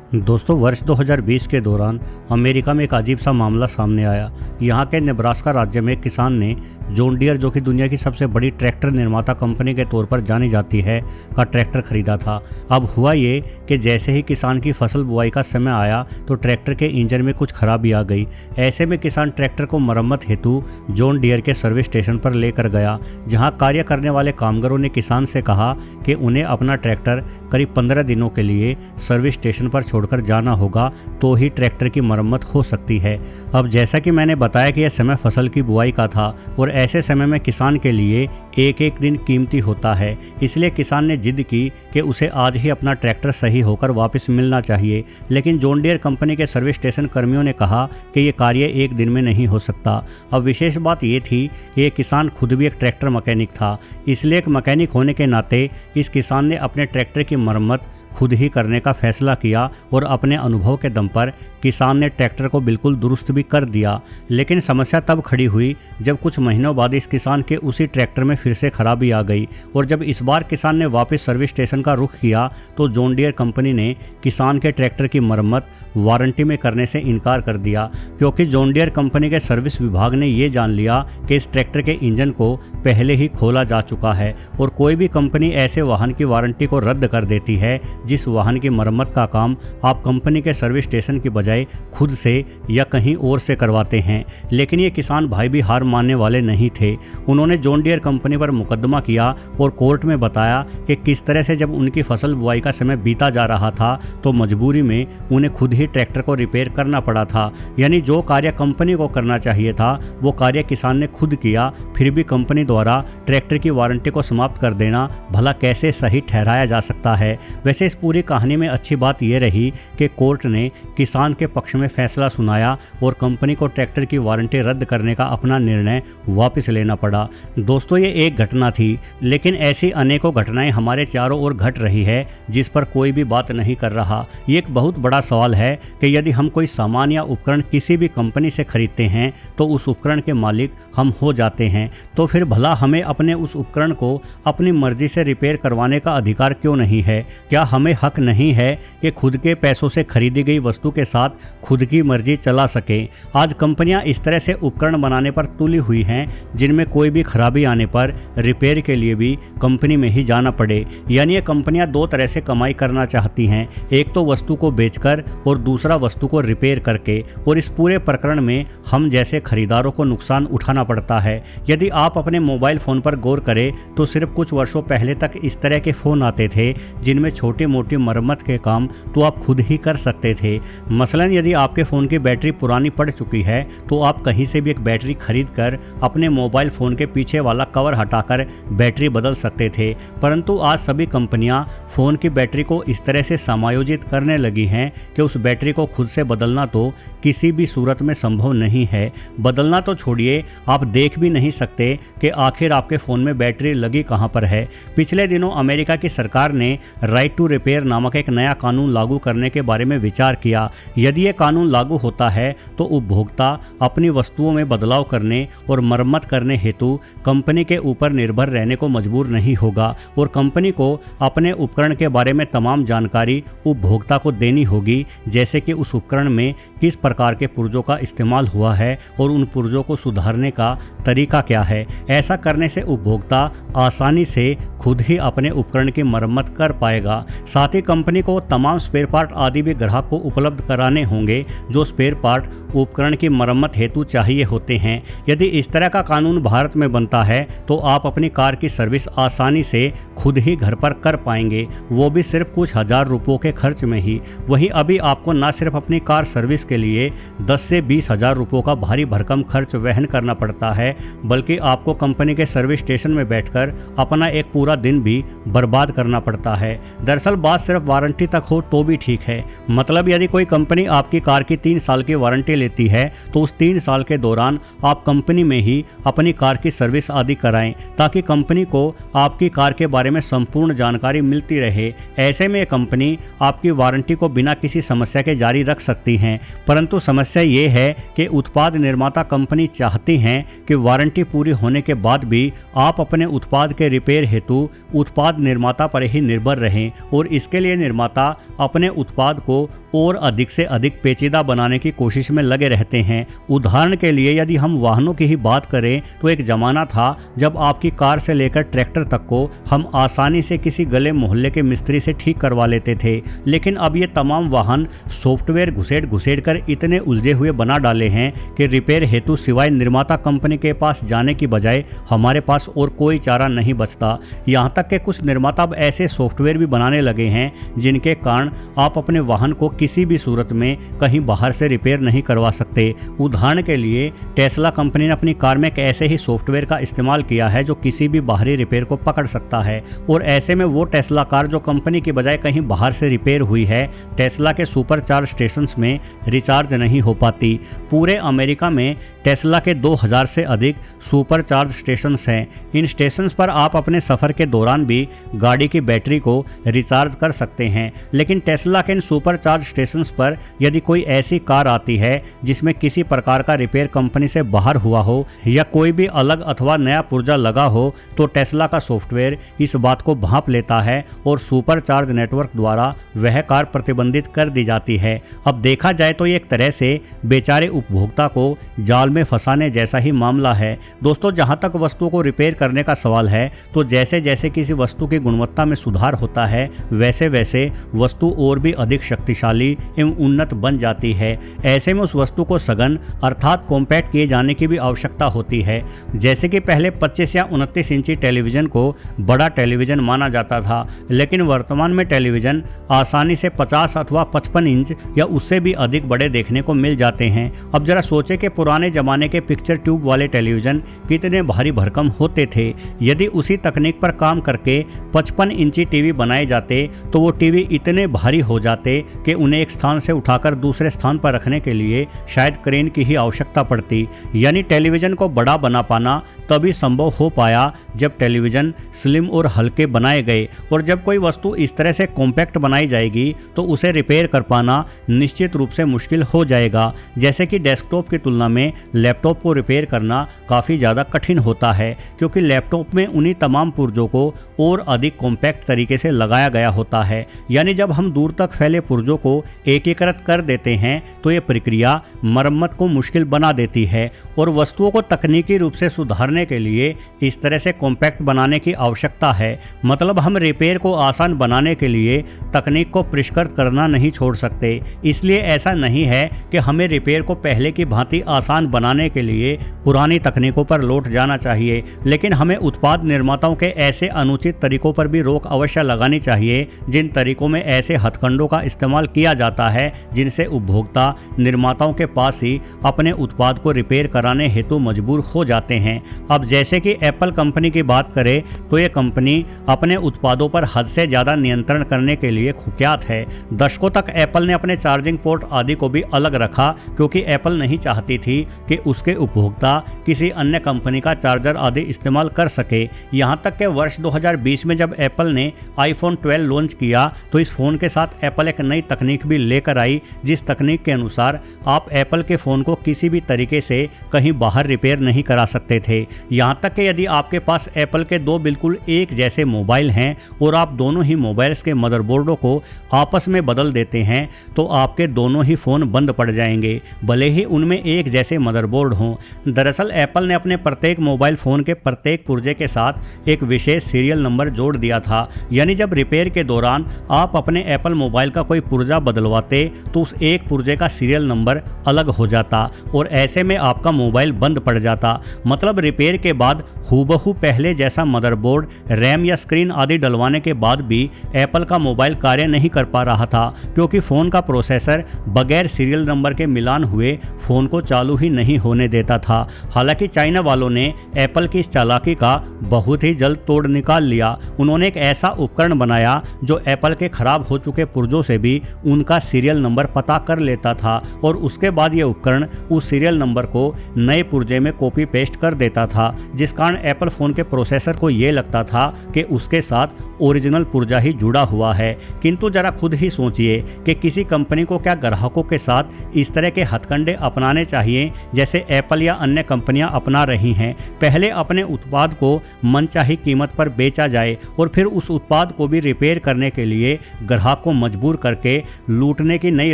दोस्तों, वर्ष 2020 के दौरान अमेरिका में एक अजीब सा मामला सामने आया। यहाँ के नेब्रास्का राज्य में एक किसान ने जॉन डियर, जो कि दुनिया की सबसे बड़ी ट्रैक्टर निर्माता कंपनी के तौर पर जानी जाती है, का ट्रैक्टर खरीदा था। अब हुआ ये कि जैसे ही किसान की फसल बुआई का समय आया तो ट्रैक्टर के इंजन में कुछ खराबी आ गई। ऐसे में किसान ट्रैक्टर को मरम्मत हेतु जॉन डियर के सर्विस स्टेशन पर लेकर गया, जहाँ कार्य करने वाले कामगारों ने किसान से कहा कि उन्हें अपना ट्रैक्टर करीब 15 दिनों के लिए सर्विस स्टेशन पर छोड़कर जाना होगा, तो ही ट्रैक्टर की मरम्मत हो सकती है। अब जैसा कि मैंने बताया कि यह समय फसल की बुआई का था और ऐसे समय में किसान के लिए एक एक दिन कीमती होता है, इसलिए किसान ने जिद की कि उसे आज ही अपना ट्रैक्टर सही होकर वापस मिलना चाहिए। लेकिन जॉन डियर कंपनी के सर्विस स्टेशन कर्मियों ने कहा कि यह कार्य एक दिन में नहीं हो सकता। अब विशेष बात यह थी कि यह किसान खुद भी एक ट्रैक्टर मैकेनिक था, इसलिए एक मैकेनिक होने के नाते इस किसान ने अपने ट्रैक्टर की मरम्मत खुद ही करने का फैसला किया और अपने अनुभव के दम पर किसान ने ट्रैक्टर को बिल्कुल दुरुस्त भी कर दिया। लेकिन समस्या तब खड़ी हुई जब कुछ महीनों बाद इस किसान के उसी ट्रैक्टर में फिर से खराबी आ गई, और जब इस बार किसान ने वापस सर्विस स्टेशन का रुख किया तो जॉन डियर कंपनी ने किसान के ट्रैक्टर की मरम्मत वारंटी में करने से इनकार कर दिया, क्योंकि जॉन डियर कंपनी के सर्विस विभाग ने ये जान लिया कि इस ट्रैक्टर के इंजन को पहले ही खोला जा चुका है। और कोई भी कंपनी ऐसे वाहन की वारंटी को रद्द कर देती है जिस वाहन की मरम्मत का काम आप कंपनी के सर्विस स्टेशन की बजाय खुद से या कहीं और से करवाते हैं। लेकिन ये किसान भाई भी हार मानने वाले नहीं थे। उन्होंने जॉन डियर कंपनी पर मुकदमा किया और कोर्ट में बताया कि किस तरह से जब उनकी फसल बुआई का समय बीता जा रहा था तो मजबूरी में उन्हें खुद ही ट्रैक्टर को रिपेयर करना पड़ा था। यानी जो कार्य कंपनी को करना चाहिए था वो कार्य किसान ने खुद किया, फिर भी कंपनी द्वारा ट्रैक्टर की वारंटी को समाप्त कर देना भला कैसे सही ठहराया जा सकता है। वैसे इस पूरी कहानी में अच्छी बात यह रही कि कोर्ट ने किसान के पक्ष में फैसला सुनाया और कंपनी को ट्रैक्टर की वारंटी रद्द करने का अपना निर्णय वापस लेना पड़ा। दोस्तों, ये एक घटना थी, लेकिन ऐसी अनेकों घटनाएं हमारे चारों ओर घट रही है जिस पर कोई भी बात नहीं कर रहा। ये एक बहुत बड़ा सवाल है कि यदि हम कोई सामान या उपकरण किसी भी कंपनी से खरीदते हैं तो उस उपकरण के मालिक हम हो जाते हैं, तो फिर भला हमें अपने उस उपकरण को अपनी मर्जी से रिपेयर करवाने का अधिकार क्यों नहीं है? क्या हमें हक नहीं है कि खुद के पैसों से खरीदी गई वस्तु के साथ खुद की मर्जी चला सकें? आज कंपनियां इस तरह से उपकरण बनाने पर तुली हुई हैं जिनमें कोई भी खराबी आने पर रिपेयर के लिए भी कंपनी में ही जाना पड़े। यानी ये कंपनियां दो तरह से कमाई करना चाहती हैं, एक तो वस्तु को बेचकर और दूसरा वस्तु को रिपेयर करके। और इस पूरे प्रकरण में हम जैसे खरीदारों को नुकसान उठाना पड़ता है। यदि आप अपने मोबाइल फ़ोन पर गौर करें तो सिर्फ कुछ वर्षों पहले तक इस तरह के फ़ोन आते थे जिनमें छोटी मोटी मरम्मत के काम तो आप खुद ही कर सकते थे। मसलन यदि आपके फ़ोन की बैटरी पुरानी पड़ चुकी है तो आप कहीं से भी एक बैटरी खरीद कर अपने मोबाइल फ़ोन के पीछे वाला कवर हटाकर बैटरी बदल सकते थे। परंतु आज सभी कंपनियां फ़ोन की बैटरी को इस तरह से समायोजित करने लगी हैं कि उस बैटरी को खुद से बदलना तो किसी भी सूरत में संभव नहीं है। बदलना तो छोड़िए, आप देख भी नहीं सकते कि आखिर आपके फ़ोन में बैटरी लगी कहाँ पर है। पिछले दिनों अमेरिका की सरकार ने राइट टू रिपेयर नामक एक नया कानून लागू करने के बारे में विचार किया। यदि यह कानून लागू होता है तो उपभोक्ता अपनी वस्तुओं में बदलाव करने और मरम्मत करने हेतु कंपनी के ऊपर निर्भर रहने को मजबूर नहीं होगा, और कंपनी को अपने उपकरण के बारे में तमाम जानकारी उपभोक्ता को देनी होगी, जैसे कि उस उपकरण में किस प्रकार के पुर्जों का इस्तेमाल हुआ है और उन पुर्जों को सुधारने का तरीका क्या है। ऐसा करने से उपभोक्ता आसानी से खुद ही अपने उपकरण की मरम्मत कर पाएगा। साथ ही कंपनी को तमाम स्पेयर पार्ट आदि भी ग्राहक को उपलब्ध कराने होंगे जो स्पेयर पार्ट उपकरण की मरम्मत हेतु चाहिए होते हैं। यदि इस तरह का कानून भारत में बनता है तो आप अपनी कार की सर्विस आसानी से खुद ही घर पर कर पाएंगे, वो भी सिर्फ कुछ हजार रुपयों के खर्च में ही। वहीं अभी आपको न सिर्फ अपनी कार सर्विस के लिए 10 से 20 हजार रुपयों का भारी भरकम खर्च वहन करना पड़ता है, बल्कि आपको कंपनी के सर्विस स्टेशन में बैठकर अपना एक पूरा दिन भी बर्बाद करना पड़ता है। दरअसल बात सिर्फ वारंटी तक हो तो भी ठीक है। मतलब यदि कोई कंपनी आपकी कार की 3 साल की वारंटी लेती है तो उस 3 साल के दौरान आप कंपनी में ही अपनी कार की सर्विस आदि कराएं, ताकि कंपनी को आपकी कार के बारे में संपूर्ण जानकारी मिलती रहे। ऐसे में कंपनी आपकी वारंटी को बिना किसी समस्या के जारी रख सकती हैं। परंतु समस्या ये है कि उत्पाद निर्माता कंपनी चाहती हैं कि वारंटी पूरी होने के बाद भी आप अपने उत्पाद के रिपेयर हेतु उत्पाद निर्माता पर ही निर्भर रहें, और इसके लिए निर्माता अपने उत्पाद को और अधिक से अधिक पेचीदा बनाने की कोशिश में लगे रहते हैं। उदाहरण के लिए यदि हम वाहनों की ही बात करें तो एक जमाना था जब आपकी कार से लेकर ट्रैक्टर तक को हम आसानी से किसी गले मोहल्ले के मिस्त्री से ठीक करवा लेते थे, लेकिन अब ये तमाम वाहन सॉफ्टवेयर घुसेड़ कर इतने उलझे हुए बना डाले हैं कि रिपेयर हेतु सिवाय निर्माता कंपनी के पास जाने की बजाय हमारे पास और कोई चारा नहीं बचता। यहाँ तक कि कुछ निर्माता अब ऐसे सॉफ्टवेयर भी बनाने लगे हैं जिनके कारण आप अपने वाहन को किसी भी सूरत में कहीं बाहर से रिपेयर नहीं करवा सकते। उदाहरण के लिए टेस्ला कंपनी ने अपनी कार में एक ऐसे ही सॉफ्टवेयर का इस्तेमाल किया है जो किसी भी बाहरी रिपेयर को पकड़ सकता है, और ऐसे में वो टेस्ला कार जो कंपनी की बजाय कहीं बाहर से रिपेयर हुई है, टेस्ला के सुपर चार्ज स्टेशंस में रिचार्ज नहीं हो पाती। पूरे अमेरिका में टेस्ला के 2000 से अधिक सुपर चार्ज स्टेशंस हैं। इन स्टेशंस पर आप अपने सफ़र के दौरान भी गाड़ी की बैटरी को रिचार्ज कर सकते हैं, लेकिन टेस्ला के इन सुपर चार्ज स्टेशंस पर यदि कोई ऐसी कार आती है जिसमें किसी प्रकार का रिपेयर कंपनी से बाहर हुआ हो या कोई भी अलग अथवा नया पुर्जा लगा हो, तो टेस्ला का सॉफ्टवेयर इस बात को भांप लेता है और सुपर चार्ज नेटवर्क द्वारा वह कार प्रतिबंधित कर दी जाती है। अब देखा जाए तो ये एक तरह से बेचारे उपभोक्ता को जाल में फंसाने जैसा ही मामला है। दोस्तों, जहां तक वस्तु को रिपेयर करने का सवाल है, तो जैसे जैसे किसी वस्तु की गुणवत्ता में सुधार होता है वैसे वैसे वस्तु और भी अधिक शक्तिशाली एवं उन्नत बन जाती है। ऐसे में उस वस्तु को सघन अर्थात कॉम्पैक्ट किए जाने की भी आवश्यकता होती है। जैसे कि पहले 25 या 29 इंची टेलीविजन को बड़ा टेलीविजन माना जाता था, लेकिन वर्तमान में टेलीविजन आसानी से 50 अथवा 55 इंच या उससे भी अधिक बड़े देखने को मिल जाते हैं। अब जरा सोचे कि पुराने जमाने के पिक्चर ट्यूब वाले टेलीविजन कितने भारी भरकम होते थे। यदि उसी तकनीक पर काम करके 55 इंची टीवी बनाए जाते तो वो टीवी इतने भारी हो जाते कि उन्हें एक स्थान से उठाकर दूसरे स्थान पर रखने के लिए शायद क्रेन की ही आवश्यकता पड़ती। यानी टेलीविजन को बड़ा बना पाना तभी संभव हो पाया जब टेलीविजन स्लिम और हल्के बनाए गए, और जब कोई वस्तु इस तरह से कॉम्पैक्ट बनाई जाएगी तो उसे रिपेयर कर पाना निश्चित रूप से मुश्किल हो जाएगा। जैसे कि डेस्कटॉप की तुलना में लैपटॉप को रिपेयर करना काफ़ी ज़्यादा कठिन होता है, क्योंकि लैपटॉप में उन्हीं तमाम पुर्जों को और अधिक कॉम्पैक्ट तरीके से लगाया गया होता है। यानी जब हम दूर तक फैले पुर्जों को एकीकृत कर देते हैं तो ये प्रक्रिया मरम्मत को मुश्किल बना देती है, और वस्तुओं को तकनीकी रूप से सुधारने के लिए इस तरह से कॉम्पैक्ट बनाने की आवश्यकता है। मतलब हम रिपेयर को आसान बनाने के लिए तकनीक को परिष्कृत करना नहीं छोड़ सकते। इसलिए ऐसा नहीं है कि हमें रिपेयर को पहले की भांति आसान बनाने के लिए पुरानी तकनीकों पर लौट जाना चाहिए, लेकिन हमें उत्पाद निर्माताओं के ऐसे अनुचित तरीकों पर भी रोक अवश्य लगानी चाहिए जिन तरीकों में ऐसे हथकंडों का इस्तेमाल किया जाता है जिनसे उपभोक्ता निर्माताओं के पास ही अपने उत्पाद को रिपेयर कराने हेतु मजबूर हो जाते हैं। अब जैसे कि एप्पल कंपनी की बात करें तो ये कंपनी अपने उत्पादों पर हद से ज़्यादा नियंत्रण करने के लिए कुख्यात है। दशकों तक एप्पल ने अपने चार्जिंग पोर्ट आदि को भी अलग रखा, क्योंकि एप्पल नहीं चाहती थी कि उसके उपभोक्ता किसी अन्य कंपनी का चार्जर आदि इस्तेमाल कर सके। यहाँ तक कि वर्ष 2020 में जब एप्पल ने आईफोन 12 लॉन्च किया तो इस फ़ोन के साथ एप्पल एक नई तकनीक भी लेकर आई, जिस तकनीक के अनुसार आप एप्पल के फ़ोन को किसी भी तरीके से कहीं बाहर रिपेयर नहीं करा सकते थे। यहाँ तक कि यदि आपके पास एप्पल के दो बिल्कुल एक जैसे मोबाइल हैं और आप दोनों ही मोबाइल्स के मदरबोर्डों को आपस में बदल देते हैं तो आपके दोनों ही फ़ोन बंद पड़ जाएंगे, भले ही उनमें एक जैसे मदरबोर्ड हों। दरअसल एप्पल ने अपने प्रत्येक मोबाइल फ़ोन के प्रत्येक पुर्जे के साथ एक विशेष सीरियल नंबर जोड़ दिया था। यानी जब रिपेयर के दौरान आप अपने एप्पल मोबाइल का कोई पुर्जा बदलवाते तो उस एक पुर्जे का सीरियल नंबर अलग हो जाता और ऐसे में आपका मोबाइल बंद पड़ जाता। मतलब रिपेयर के बाद हूबहू पहले जैसा मदरबोर्ड, रैम या स्क्रीन आदि डलवाने के बाद भी एप्पल का मोबाइल कार्य नहीं कर पा रहा था, क्योंकि फ़ोन का प्रोसेसर बगैर सीरियल नंबर के मिलान हुए फ़ोन को चालू ही नहीं होने देता था। हालांकि चाइना वालों ने एप्पल की इस चालाकी का बहुत ही जल्द तोड़ निकाल लिया। उन्होंने एक ऐसा उपकरण बनाया जो एप्पल के खराब हो चुके पुर्जों से भी उनका सीरियल नंबर पता कर लेता था, और उसके बाद यह उपकरण उस सीरियल नंबर को नए पुर्जे में कॉपी पेस्ट कर देता था, जिस कारण एप्पल फ़ोन के प्रोसेसर को ये लगता था कि उसके साथ ओरिजिनल पुर्जा ही जुड़ा हुआ है। किंतु जरा खुद ही सोचिए कि किसी कंपनी को क्या ग्राहकों के साथ इस तरह के हथकंडे अपनाने चाहिए जैसे एप्पल या अन्य कंपनियां अपना रही हैं। पहले अपने उत्पाद को मनचाही कीमत पर बेचा जाए और फिर उस उत्पाद को भी रिपेयर करने के लिए ग्राहक को मजबूर करके लूटने की नई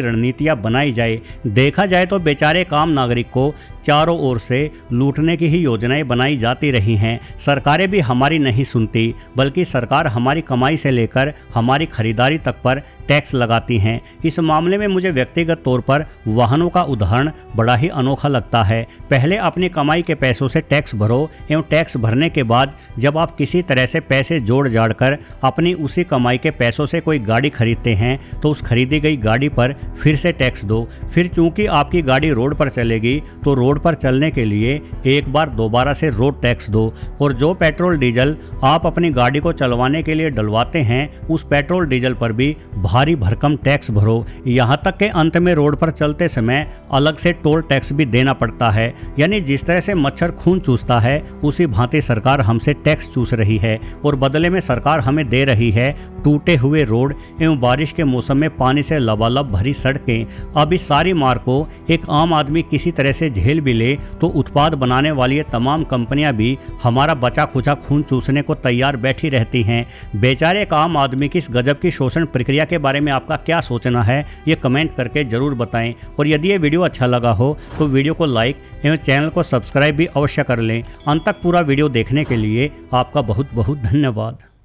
रणनीतियां बनाई जाए। देखा जाए तो बेचारे एक आम नागरिक को चारों ओर से लूटने की ही योजनाएं बनाई जाती रही हैं। सरकारें भी हमारी नहीं सुनती, बल्कि सरकार हमारी कमाई से लेकर हमारी खरीदारी तक पर टैक्स लगाती हैं। इस मामले में मुझे व्यक्तिगत तौर पर वाहनों का उदाहरण बड़ा ही अनोखा लगता है। पहले अपनी कमाई के पैसों से टैक्स भरो एवं टैक्स भरने के बाद जब आप किसी तरह से पैसे जोड़ जाड़ कर अपनी उसी कमाई के पैसों से कोई गाड़ी खरीदते हैं तो उस खरीदी गई गाड़ी पर फिर से टैक्स दो। फिर चूंकि आपकी गाड़ी रोड पर चलेगी तो रोड पर चलने के लिए एक बार दोबारा से रोड टैक्स दो, और जो पेट्रोल डीजल आप अपनी गाड़ी को चलवाने के लिए डलवाते हैं उस पेट्रोल डीजल पर भी भारी भरकम टैक्स भरो। यहाँ तक के अंत में रोड पर चलते समय अलग से टोल टैक्स भी देना पड़ता है। यानी जिस तरह से मच्छर खून चूसता है उसी भांति सरकार हमसे टैक्स चूस रही है, और बदले में सरकार हमें दे रही है टूटे हुए रोड एवं बारिश के मौसम में पानी से लबालब भरी सड़कें। अब इस सारी मार को एक आम आदमी किसी तरह से झेल भी ले तो उत्पाद बनाने वाली ये तमाम कंपनियां भी हमारा बचा खुचा खून चूसने को तैयार बैठी रहती हैं। बेचारे एक आम आदमी की इस गजब की शोषण प्रक्रिया के बारे में आपका क्या सोचना है, ये कमेंट करके जरूर बताएं। और यदि ये वीडियो अच्छा लगा हो तो वीडियो को लाइक एवं चैनल को सब्सक्राइब भी अवश्य कर लें। अंत तक पूरा वीडियो देखने के लिए आपका बहुत बहुत धन्यवाद।